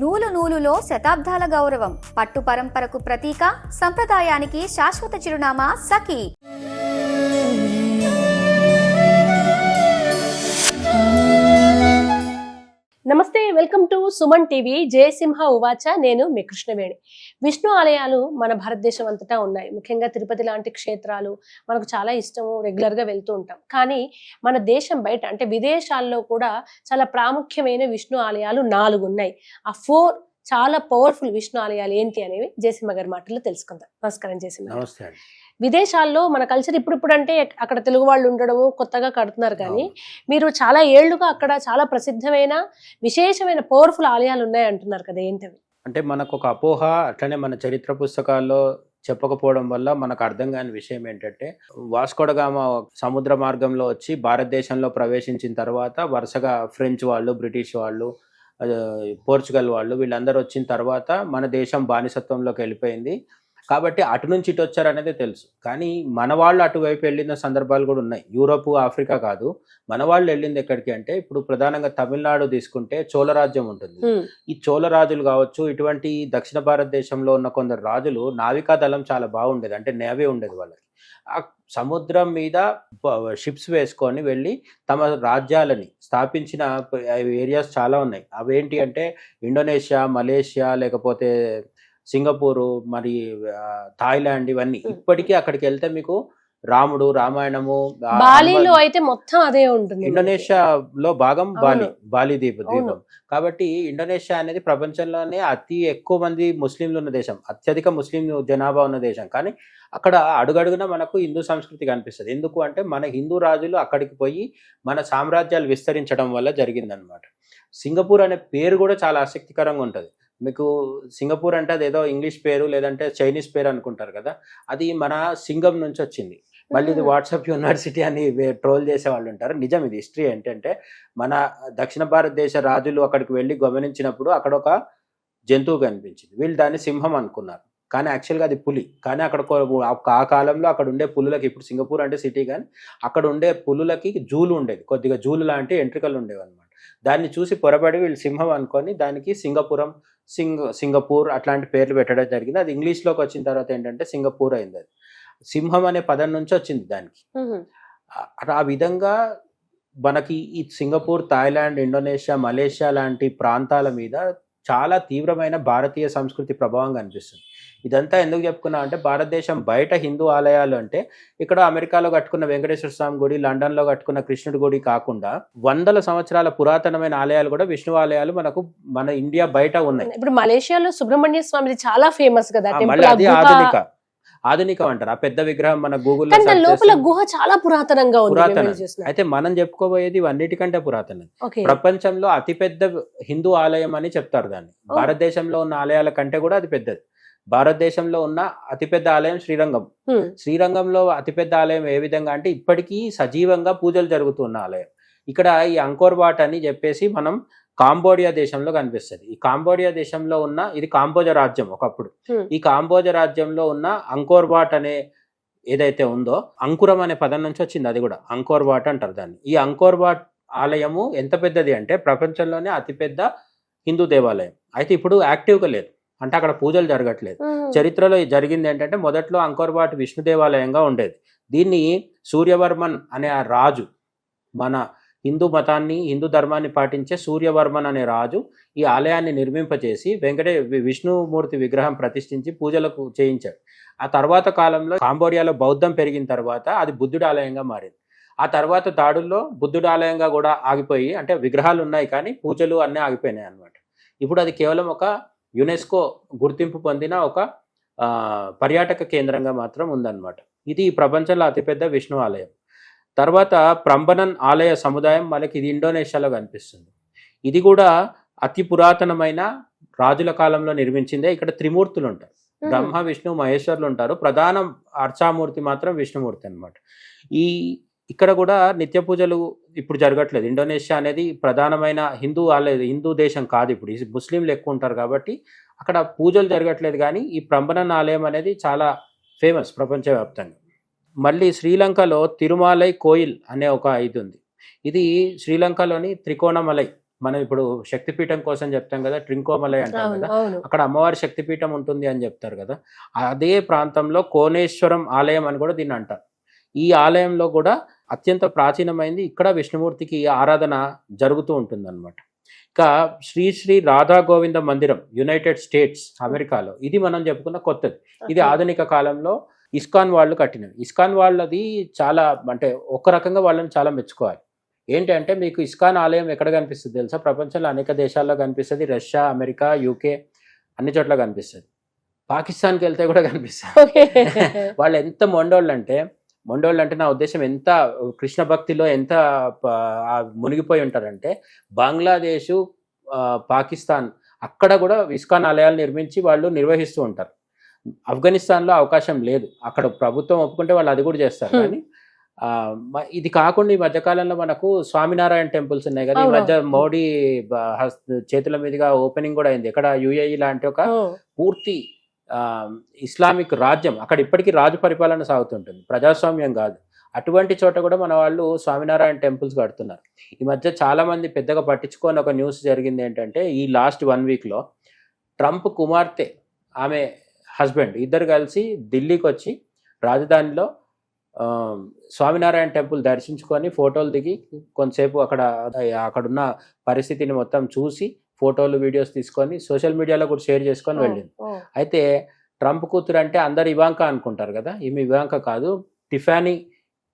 నూలు నూలులో శతాబ్దాల గౌరవం, పట్టు పరంపరకు ప్రతీక, సంప్రదాయానికి శాశ్వత చిరునామా సఖీ. నమస్తే, welcome to Suman TV. Jayasimha ఉవాచ. నేను మీ కృష్ణవేణి. విష్ణు ఆలయాలు మన భారతదేశం అంతటా ఉన్నాయి. ముఖ్యంగా తిరుపతి లాంటి క్షేత్రాలు మనకు చాలా ఇష్టము, రెగ్యులర్గా వెళ్తూ ఉంటాం. కానీ మన దేశం బయట అంటే విదేశాల్లో కూడా చాలా ప్రాముఖ్యమైన విష్ణు ఆలయాలు 4 ఉన్నాయి. ఆ 4 చాలా పవర్ఫుల్ విష్ణు ఆలయాలు ఏంటి అనేవి జయసింహ గారి మాటల్లో తెలుసుకుందాం. నమస్కారం జయసింహ. నమస్తే. విదేశాల్లో మన కల్చర్ ఇప్పుడు అంటే అక్కడ తెలుగు వాళ్ళు ఉండడము, కొత్తగా కడుతున్నారు. కానీ మీరు చాలా ఏళ్లుగా అక్కడ చాలా ప్రసిద్ధమైన విశేషమైన పవర్ఫుల్ ఆలయాలు ఉన్నాయి అంటున్నారు కదా, ఏంటవి? అంటే మనకు ఒక అపోహ, అట్లనే మన చరిత్ర పుస్తకాల్లో చెప్పకపోవడం వల్ల మనకు అర్థం కాని విషయం ఏంటంటే, వాస్కో డ గామా సముద్ర మార్గంలో వచ్చి భారతదేశంలో ప్రవేశించిన తర్వాత వరుసగా ఫ్రెంచ్ వాళ్ళు, బ్రిటిష్ వాళ్ళు, పోర్చుగల్ వాళ్ళు వీళ్ళందరూ వచ్చిన తర్వాత మన దేశం బానిసత్వంలోకి వెళ్ళిపోయింది. కాబట్టి అటు నుంచి ఇటు వచ్చారు అనేది తెలుసు. కానీ మన వాళ్ళు అటువైపు వెళ్ళిన సందర్భాలు కూడా ఉన్నాయి. యూరోప్, ఆఫ్రికా కాదు, మన వాళ్ళు వెళ్ళింది ఎక్కడికి అంటే, ఇప్పుడు ప్రధానంగా తమిళనాడు తీసుకుంటే చోళరాజ్యం ఉంటుంది. ఈ చోళ రాజులు కావచ్చు, ఇటువంటి దక్షిణ భారతదేశంలో ఉన్న కొందరు రాజులు నావికా దళం చాలా బాగుండేది, అంటే నేవీ ఉండేది వాళ్ళకి. ఆ సముద్రం మీద షిప్స్ వేసుకొని వెళ్ళి తమ రాజ్యాలని స్థాపించిన ఏరియాస్ చాలా ఉన్నాయి. అవేంటి అంటే ఇండోనేషియా, మలేషియా, లేకపోతే సింగపూరు, మరి థాయిలాండ్, ఇవన్నీ. ఇప్పటికీ అక్కడికి వెళ్తే మీకు రాముడు, రామాయణము, బాలీలో అయితే మొత్తం అదే ఉంటుంది. ఇండోనేషియాలో భాగం బాలి ద్వీపం. కాబట్టి ఇండోనేషియా అనేది ప్రపంచంలోనే అతి ఎక్కువ మంది ముస్లింలు ఉన్న దేశం, అత్యధిక ముస్లిం జనాభా ఉన్న దేశం. కానీ అక్కడ అడుగడుగున మనకు హిందూ సంస్కృతి కనిపిస్తుంది. ఎందుకు అంటే మన హిందూ రాజులు అక్కడికి పోయి మన సామ్రాజ్యాలు విస్తరించడం వల్ల జరిగిందనమాట. సింగపూర్ అనే పేరు కూడా చాలా ఆసక్తికరంగా ఉంటుంది. మీకు సింగపూర్ అంటే అది ఏదో ఇంగ్లీష్ పేరు లేదంటే చైనీస్ పేరు అనుకుంటారు కదా, అది మన సింగం నుంచి వచ్చింది. మళ్ళీ ఇది వాట్సాప్ యూనివర్సిటీ అని ట్రోల్ చేసే వాళ్ళు ఉంటారు. నిజం, ఇది హిస్టరీ. ఏంటంటే మన దక్షిణ భారతదేశ రాజులు అక్కడికి వెళ్ళి గమనించినప్పుడు అక్కడ ఒక జంతువు కనిపించింది. వీళ్ళు దాన్ని సింహం అనుకున్నారు, కానీ యాక్చువల్గా అది పులి. కానీ అక్కడ ఆ కాలంలో అక్కడ ఉండే పులులకి, ఇప్పుడు సింగపూర్ అంటే సిటీ కానీ అక్కడ ఉండే పులులకి జూలు ఉండేది, కొద్దిగా జూలు లాంటి ఎంట్రికలు ఉండేవి అనమాట. దాన్ని చూసి పొరబడి వీళ్ళు సింహం అనుకొని దానికి సింగపురం, సింగపూర్ అట్లాంటి పేర్లు పెట్టడం జరిగింది. అది ఇంగ్లీష్లోకి వచ్చిన తర్వాత ఏంటంటే సింగపూర్ అయింది. అది సింహం అనే పదం నుంచి వచ్చింది దానికి. ఆ విధంగా మనకి ఈ సింగపూర్, థాయిలాండ్, ఇండోనేషియా, మలేషియా లాంటి ప్రాంతాల మీద చాలా తీవ్రమైన భారతీయ సంస్కృతి ప్రభావం కనిపిస్తుంది. ఇదంతా ఎందుకు చెప్పుకున్నా అంటే, భారతదేశం బయట హిందూ ఆలయాలు అంటే ఇక్కడ అమెరికాలో కట్టుకున్న వెంకటేశ్వర స్వామి గుడి, లండన్లో కట్టుకున్న కృష్ణుడి గుడి కాకుండా 100 సంవత్సరాల పురాతనమైన ఆలయాలు కూడా, విష్ణు ఆలయాలు మనకు మన ఇండియా బయట ఉన్నాయి. ఇప్పుడు మలేషియాలో సుబ్రహ్మణ్య స్వామి చాలా ఫేమస్ కదా, అది ఆధునికం అంటారు. ఆ పెద్ద విగ్రహం మన గూగుల్లో లోపల గుహ చాలా పురాతనంగా ఉంది. అయితే మనం చెప్పుకోబోయేది ఇవన్నిటికంటే పురాతనం. ప్రపంచంలో అతిపెద్ద హిందూ ఆలయం అని చెప్తారు దాన్ని. భారతదేశంలో ఉన్న ఆలయాల కంటే కూడా అది పెద్దది. భారతదేశంలో ఉన్న అతిపెద్ద ఆలయం శ్రీరంగం. శ్రీరంగంలో అతిపెద్ద ఆలయం ఏ విధంగా అంటే, ఇప్పటికీ సజీవంగా పూజలు జరుగుతున్న ఆలయం. ఇక్కడ ఈ అంకోర్ వాట్ అని చెప్పేసి మనం కాంబోడియా దేశంలో కనిపిస్తుంది. ఈ కాంబోడియా దేశంలో ఉన్న, ఇది కాంబోజ రాజ్యం ఒకప్పుడు. ఈ కాంబోజ రాజ్యంలో ఉన్న అంకోర్ వాట్ అనే ఏదైతే ఉందో, అంకురం అనే పదం నుంచి వచ్చింది. అది కూడా అంకోర్ వాట్ అంటారు దాన్ని. ఈ అంకోర్ వాట్ ఆలయము ఎంత పెద్దది అంటే ప్రపంచంలోనే అతిపెద్ద హిందూ దేవాలయం. అయితే ఇప్పుడు యాక్టివ్గా లేదు, అంటే అక్కడ పూజలు జరగట్లేదు. చరిత్రలో జరిగింది ఏంటంటే, మొదట్లో అంకోర్ వాట్ విష్ణు దేవాలయంగా ఉండేది. దీన్ని సూర్యవర్మన్ అనే ఆ రాజు, మన హిందూ మతాన్ని, హిందూ ధర్మాన్ని పాటించే సూర్యవర్మన్ అనే రాజు ఈ ఆలయాన్ని నిర్మింపచేసి విష్ణుమూర్తి విగ్రహం ప్రతిష్ఠించి పూజలకు చేయించాడు. ఆ తర్వాత కాలంలో కాంబోడియాలో బౌద్ధం పెరిగిన తర్వాత అది బుద్ధుడి ఆలయంగా మారింది. ఆ తర్వాత దాడుల్లో బుద్ధుడి ఆలయంగా కూడా ఆగిపోయి, అంటే విగ్రహాలు ఉన్నాయి కానీ పూజలు అన్నీ ఆగిపోయినాయి అన్నమాట. ఇప్పుడు అది కేవలం ఒక యునెస్కో గుర్తింపు పొందిన ఒక పర్యాటక కేంద్రంగా మాత్రం ఉందన్నమాట. ఇది ప్రపంచంలో అతిపెద్ద విష్ణు ఆలయం. తర్వాత ప్రంబనన్ ఆలయ సముదాయం మనకి ఇది ఇండోనేషియాలో కనిపిస్తుంది. ఇది కూడా అతి పురాతనమైన రాజుల కాలంలో నిర్మించిందే. ఇక్కడ త్రిమూర్తులు ఉంటారు, బ్రహ్మ, విష్ణు, మహేశ్వరులు ఉంటారు. ప్రధాన అర్చామూర్తి మాత్రం విష్ణుమూర్తి అన్నమాట. ఇక్కడ కూడా నిత్య పూజలు ఇప్పుడు జరగట్లేదు. ఇండోనేషియా అనేది ప్రధానమైన హిందూ దేశం కాదు. ఇప్పుడు ముస్లింలు ఎక్కువ ఉంటారు కాబట్టి అక్కడ పూజలు జరగట్లేదు. కానీ ఈ ప్రంబనన్ ఆలయం అనేది చాలా ఫేమస్ ప్రపంచవ్యాప్తంగా. మళ్ళీ శ్రీలంకలో తిరుమాలై కోయిల్ అనే ఒక ఇది ఉంది. ఇది శ్రీలంకలోని త్రికోణమలై మనం ఇప్పుడు శక్తిపీఠం కోసం చెప్తాం కదా, ట్రింకోమలై అంటాం అవును కదా, అవును అక్కడ అమ్మవారి శక్తిపీఠం ఉంటుంది అని చెప్తారు కదా. అదే ప్రాంతంలో కోనేశ్వరం ఆలయం అని కూడా దీన్ని అంటారు. ఈ ఆలయంలో కూడా అత్యంత ప్రాచీనమైంది, ఇక్కడ విష్ణుమూర్తికి ఆరాధన జరుగుతూ ఉంటుంది అనమాట. ఇంకా శ్రీ శ్రీ రాధా గోవింద మందిరం యునైటెడ్ స్టేట్స్ అమెరికాలో, ఇది మనం చెప్పుకున్న కొత్తది. ఇది ఆధునిక కాలంలో ఇస్కాన్ వాళ్ళు కట్టినవి. ఇస్కాన్ వాళ్ళది చాలా అంటే ఒక రకంగా వాళ్ళని చాలా మెచ్చుకోవాలి. ఏంటి అంటే, మీకు ఇస్కాన్ ఆలయం ఎక్కడ కనిపిస్తుంది తెలుసా? ప్రపంచంలో అనేక దేశాల్లో కనిపిస్తుంది, రష్యా, అమెరికా, యూకే అన్ని చోట్ల కనిపిస్తుంది. పాకిస్తాన్కి వెళ్తే కూడా కనిపిస్తుంది. వాళ్ళు ఎంత మొండోళ్ళు అంటే నా ఉద్దేశం ఎంత కృష్ణ భక్తిలో ఎంత మునిగిపోయి ఉంటారంటే, బంగ్లాదేశ్, పాకిస్తాన్ అక్కడ కూడా ఇస్కాన్ ఆలయాలు నిర్మించి వాళ్ళు నిర్వహిస్తూ ఉంటారు. ఆఫ్ఘనిస్తాన్లో అవకాశం లేదు, అక్కడ ప్రభుత్వం ఒప్పుకుంటే వాళ్ళు అది కూడా చేస్తారు. కానీ ఇది కాకుండా ఈ మధ్యకాలంలో మనకు స్వామినారాయణ టెంపుల్స్ ఉన్నాయి కదా. ఈ మధ్య మోడీ చేతుల మీదుగా ఓపెనింగ్ కూడా అయింది. ఇక్కడ యుఏఈ లాంటి ఒక పూర్తి ఇస్లామిక్ రాజ్యం, అక్కడ ఇప్పటికీ రాజు పరిపాలన సాగుతుంటుంది, ప్రజాస్వామ్యం కాదు. అటువంటి చోట కూడా మన వాళ్ళు స్వామినారాయణ టెంపుల్స్ కడుతున్నారు. ఈ మధ్య చాలా మంది పెద్దగా పట్టించుకొని ఒక న్యూస్ జరిగింది ఏంటంటే, ఈ లాస్ట్ 1 వీక్లో ట్రంప్ కుమార్తె, ఆమె హస్బెండ్ ఇద్దరు కలిసి ఢిల్లీకి వచ్చి రాజధానిలో స్వామినారాయణ టెంపుల్ దర్శించుకొని ఫోటోలు దిగి కొంతసేపు అక్కడున్న పరిస్థితిని మొత్తం చూసి ఫోటోలు వీడియోస్ తీసుకొని సోషల్ మీడియాలో కూడా షేర్ చేసుకొని వెళ్ళింది. అయితే ట్రంప్ కూతురు అంటే అందరు ఇవాంకా అనుకుంటారు కదా, ఈమె ఇవాంకా కాదు, టిఫానీ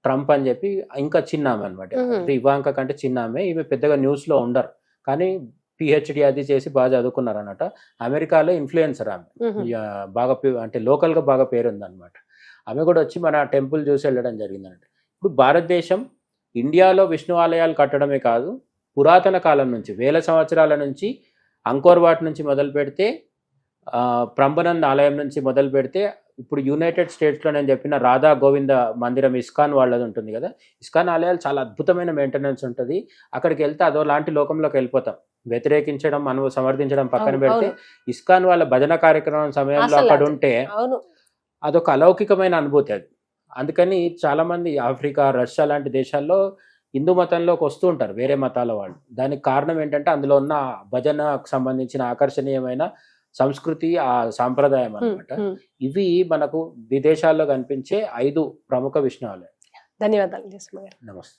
ట్రంప్ అని చెప్పి ఇంకా చిన్న ఆమె అనమాట. ఇవాంకా కంటే చిన్న ఆమె. ఈమె పెద్దగా న్యూస్లో ఉండరు, కానీ పిహెచ్డి అది చేసి బాగా చదువుకున్నారు అన్నమాట. అమెరికాలో ఇన్ఫ్లుయెన్సర్ ఆమె, బాగా అంటే లోకల్గా బాగా పేరుంది అనమాట. ఆమె కూడా వచ్చి మన టెంపుల్ చూసి వెళ్ళడం జరిగిందన్నమాట. ఇప్పుడు భారతదేశం ఇండియాలో విష్ణు ఆలయాలు కట్టడమే కాదు, పురాతన కాలం నుంచి, వేల సంవత్సరాల నుంచి, అంకోర్ వాట్ నుంచి మొదలు పెడితే, ప్రంబనంద్ ఆలయం నుంచి మొదలు పెడితే, ఇప్పుడు యునైటెడ్ స్టేట్స్లో నేను చెప్పిన రాధా గోవింద మందిరం ఇస్కాన్ వాళ్ళది ఉంటుంది కదా, ఇస్కాన్ ఆలయాలు చాలా అద్భుతమైన మెయింటెనెన్స్ ఉంటుంది. అక్కడికి వెళ్తే అదో లాంటి లోకంలోకి వెళ్ళిపోతాం. వ్యతిరేకించడం, మనం సమర్థించడం పక్కన పెడితే, ఇస్కాన్ వాళ్ళ భజన కార్యక్రమం సమయంలో అక్కడ ఉంటే అదొక అలౌకికమైన అనుభూతి అది. అందుకని చాలామంది ఆఫ్రికా, రష్యా లాంటి దేశాల్లో హిందూ మతంలోకి వస్తూ ఉంటారు వేరే మతాల వాళ్ళు. దానికి కారణం ఏంటంటే, అందులో ఉన్న భజనకు సంబంధించిన ఆకర్షణీయమైన సంస్కృతి, ఆ సాంప్రదాయం అన్నమాట. ఇవి మనకు విదేశాల్లో కనిపించే 5 ప్రముఖ విష్ణు ఆలయాలు. ధన్యవాదాలు. నమస్తే.